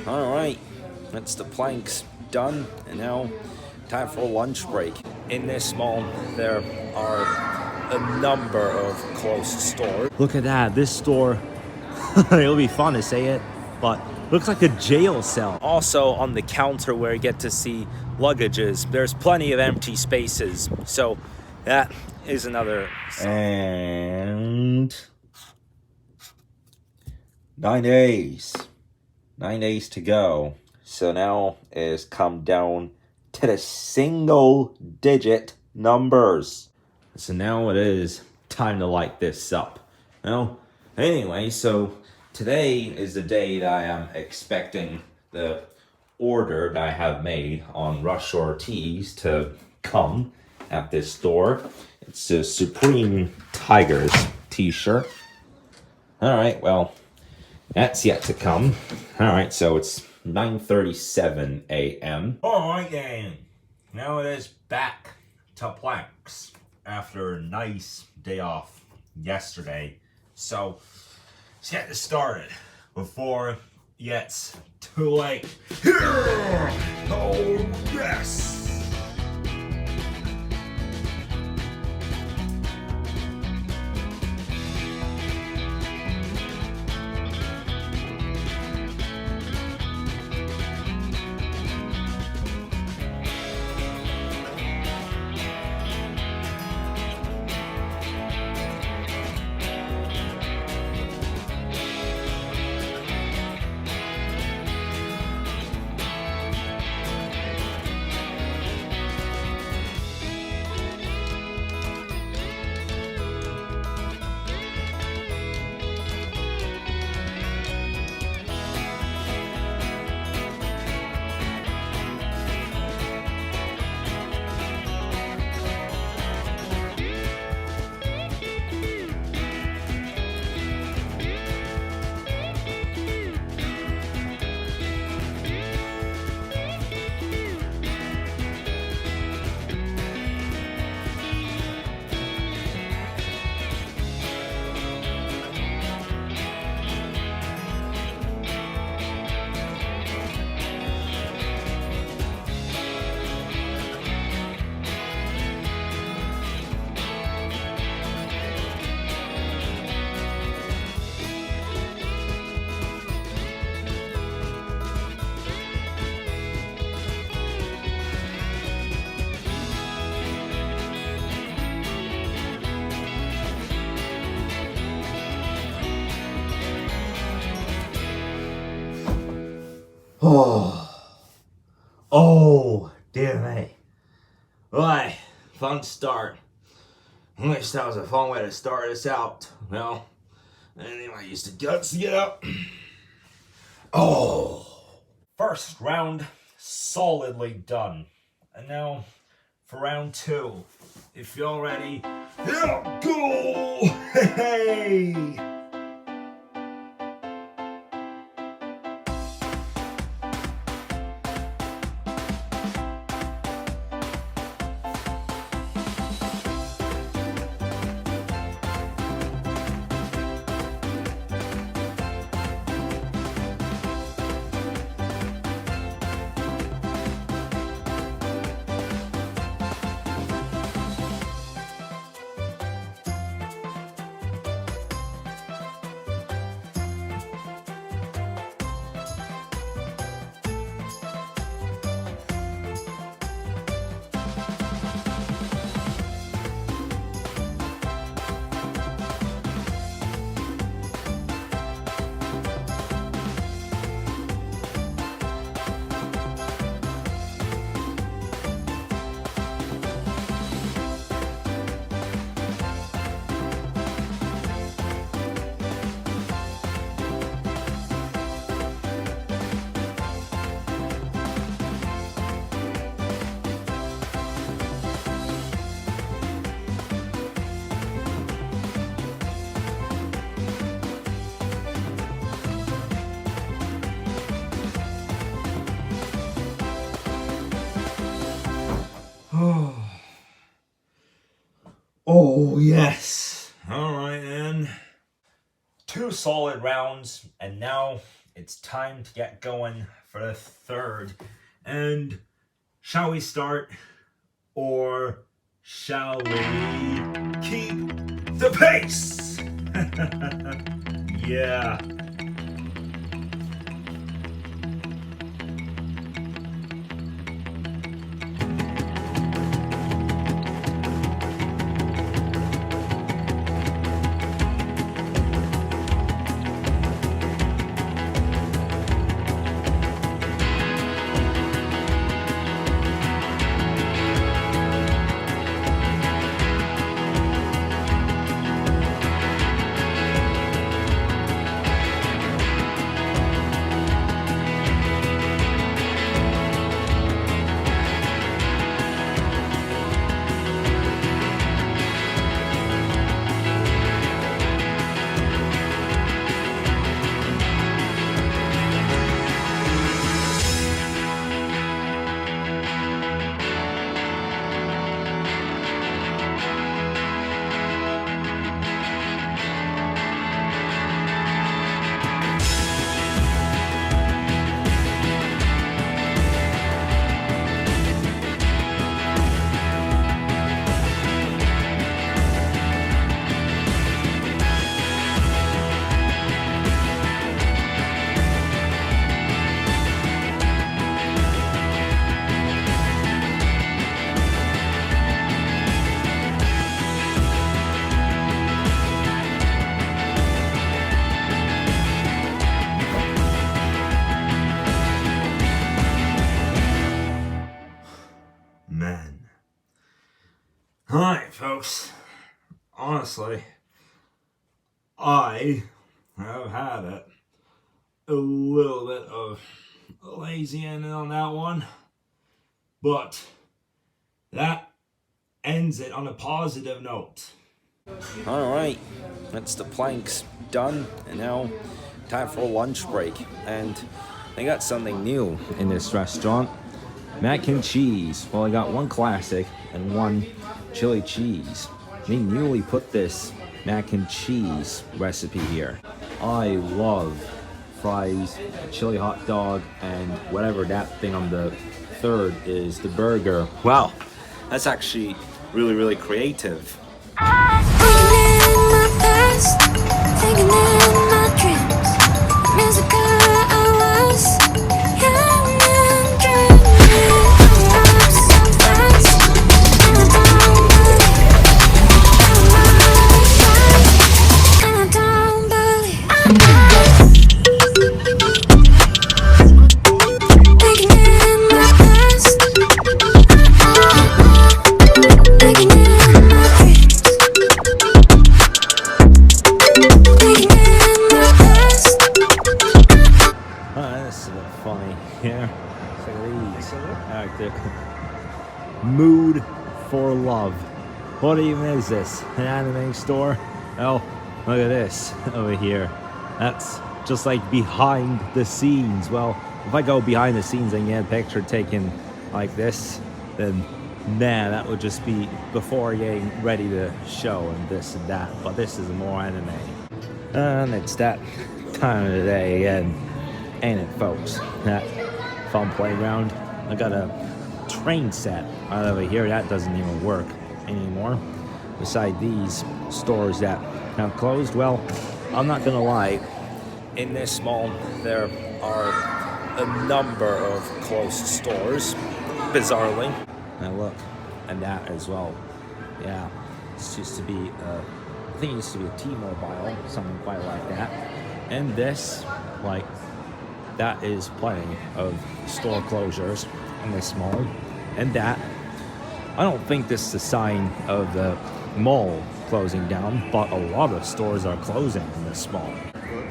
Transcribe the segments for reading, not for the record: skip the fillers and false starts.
Alright, that's the planks done, and now time for a lunch break. In this mall, there are a number of closed stores. Look at that, this store, it'll be fun to say it, but looks like a jail cell. Also, on the counter where you get to see luggages, there's plenty of empty spaces, so that is another. And 9 days. 9 days to go. So now it's come down to the single digit numbers. So now it is time to light this up. Well, anyway, so today is the day that I am expecting the order that I have made on Rush Shore Tees to come at this store. It's a Supreme Tigers t-shirt. Alright, well, that's yet to come. Alright, so it's 9:37 a.m. Alright then, now it is back to planks after a nice day off yesterday. So, let's get this started before it gets too late. Oh, yes! Oh, dear me. Right, fun start. I wish that was a fun way to start this out. Well, anyway, I used to guts to get up. Oh, first round solidly done. And now for round two. If you're ready, yeah, go! Hey! Oh, yes. All right, then. 2 solid rounds, and now it's time to get going for the third. And shall we start, or shall we keep the pace? Yeah. Man. Alright, folks. Honestly, I have had it. A little bit of lazy ending on that one. But that ends it on a positive note. Alright, that's the planks done, and now time for a lunch break. And I got something new in this restaurant. Mac and cheese. Well, I got one classic and one chili cheese. They newly put this mac and cheese recipe here. I love fries, chili hot dog, and whatever that thing on the third is, the burger. Wow, that's actually really creative. Mood for Love. What even is this? An anime store? Oh, look at this over here. That's just like behind the scenes. Well, if I go behind the scenes and get a picture taken like this, then man, that would just be before getting ready to show and this and that. But this is more anime. And it's that time of the day again, ain't it, folks? That fun playground. I got a train set right over here that doesn't even work anymore. Beside these stores that have closed, well, I'm not gonna lie, in this mall there are a number of closed stores, bizarrely. And look, and that as well. Yeah, this used to be I think it used to be a T-Mobile, something quite like that. And this, like, that is plenty of store closures in this mall. And that, I don't think this is a sign of the mall closing down, but a lot of stores are closing in this mall.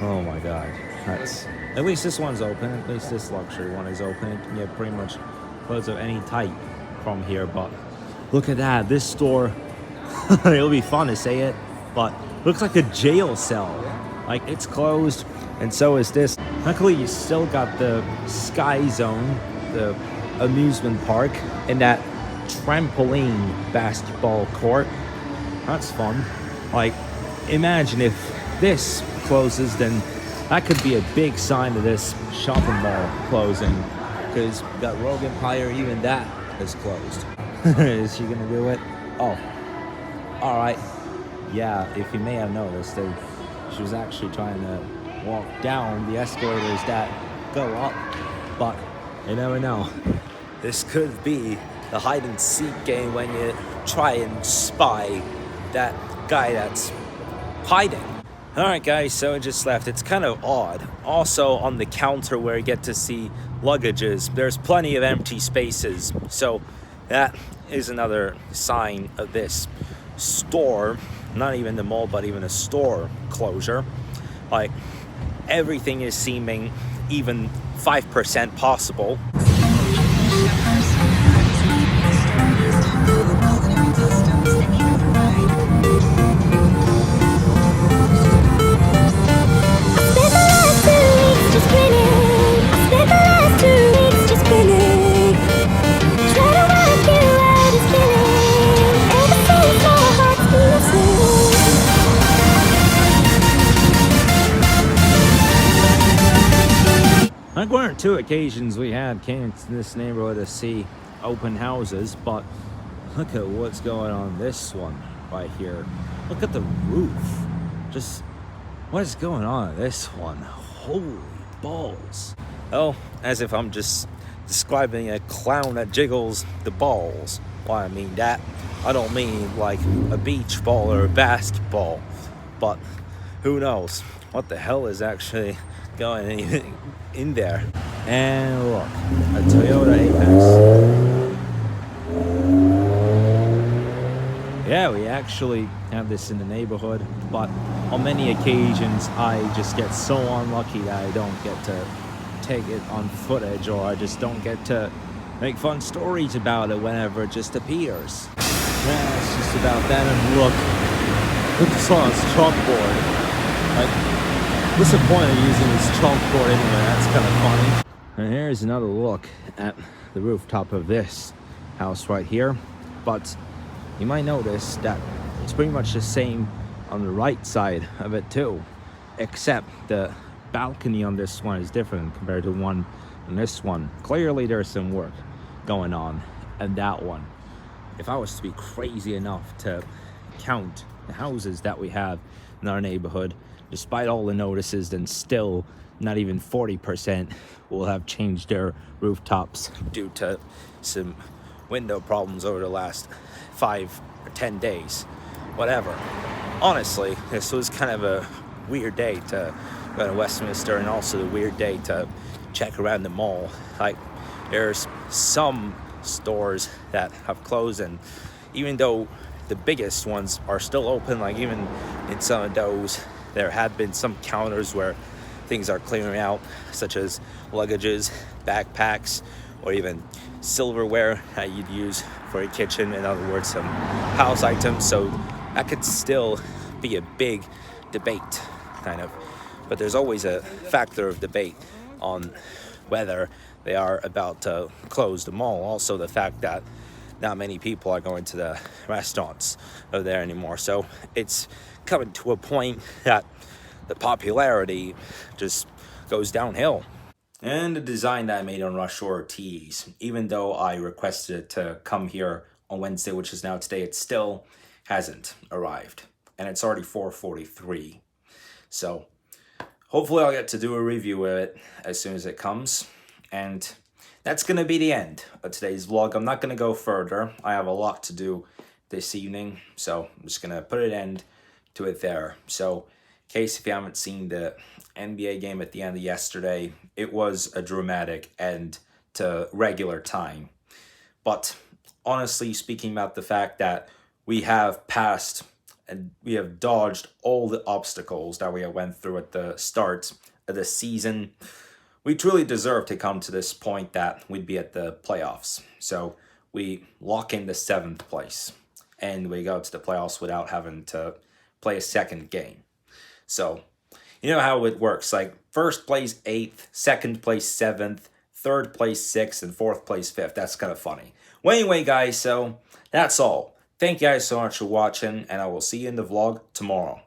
Oh my god, that's, at least this one's open, at least this luxury one is open. It can get pretty much clothes of any type from here, but look at that, this store, it'll be fun to say it, but looks like a jail cell. Like, it's closed, and so is this. Luckily, you still got the Sky Zone, the amusement park, and that trampoline basketball court. That's fun. Like, imagine if this closes, then that could be a big sign of this shopping mall closing, because we got Rogue Empire, even that is closed. Is she gonna do it? Oh, all right. Yeah, if you may have noticed, she was actually trying to walk down the escalators that go up, but you never know. This could be the hide and seek game when you try and spy that guy that's hiding. Alright guys, so I just left. It's kind of odd. Also on the counter where you get to see luggages, there's plenty of empty spaces. So that is another sign of this store, not even the mall, but even a store closure. Like, everything is seeming even 5% possible. Like, one or two occasions we came to this neighborhood to see open houses, but look at what's going on this one right here. Look at the roof. Just, what is going on in this one? Holy balls. Oh, as if I'm just describing a clown that jiggles the balls. Why, I mean that. I don't mean like a beach ball or a basketball, but who knows what the hell is actually going in there. And look, a Toyota Apex. Yeah, we actually have this in the neighborhood, but on many occasions I just get so unlucky that I don't get to take it on footage, or I just don't get to make fun stories about it whenever it just appears. Yeah, it's just about that. And look at this on this chalkboard. Like, what's the point of using this chalkboard anyway? That's kind of funny. And here's another look at the rooftop of this house right here. But you might notice that it's pretty much the same on the right side of it too, except the balcony on this one is different compared to the one on this one. Clearly there's some work going on in that one. If I was to be crazy enough to count the houses that we have in our neighborhood, despite all the notices, then still not even 40% will have changed their rooftops due to some window problems over the last 5 or 10 days, whatever. Honestly, this was kind of a weird day to go to Westminster, and also a weird day to check around the mall. Like, there's some stores that have closed, and even though the biggest ones are still open, like even in some of those, there have been some counters where things are clearing out, such as luggages, backpacks, or even silverware that you'd use for a kitchen. In other words, some house items. So that could still be a big debate, kind of. But there's always a factor of debate on whether they are about to close the mall. Also, the fact that not many people are going to the restaurants over there anymore. So it's coming to a point that the popularity just goes downhill. And the design that I made on Rush Shore Tees, even though I requested it to come here on Wednesday, which is now today, it still hasn't arrived. And it's already 4:43. So hopefully I'll get to do a review of it as soon as it comes. And that's going to be the end of today's vlog. I'm not going to go further. I have a lot to do this evening, so I'm just going to put an end to it there. So, in case if you haven't seen the NBA game at the end of yesterday, it was a dramatic end to regular time. But honestly speaking about the fact that we have passed and we have dodged all the obstacles that we went through at the start of the season, we truly deserve to come to this point that we'd be at the playoffs. So we lock in the 7th place and we go to the playoffs without having to play a second game. So you know how it works. Like, first place 8th, second place 7th, third place 6th, and fourth place 5th. That's kind of funny. Well, anyway, guys, so that's all. Thank you guys so much for watching, and I will see you in the vlog tomorrow.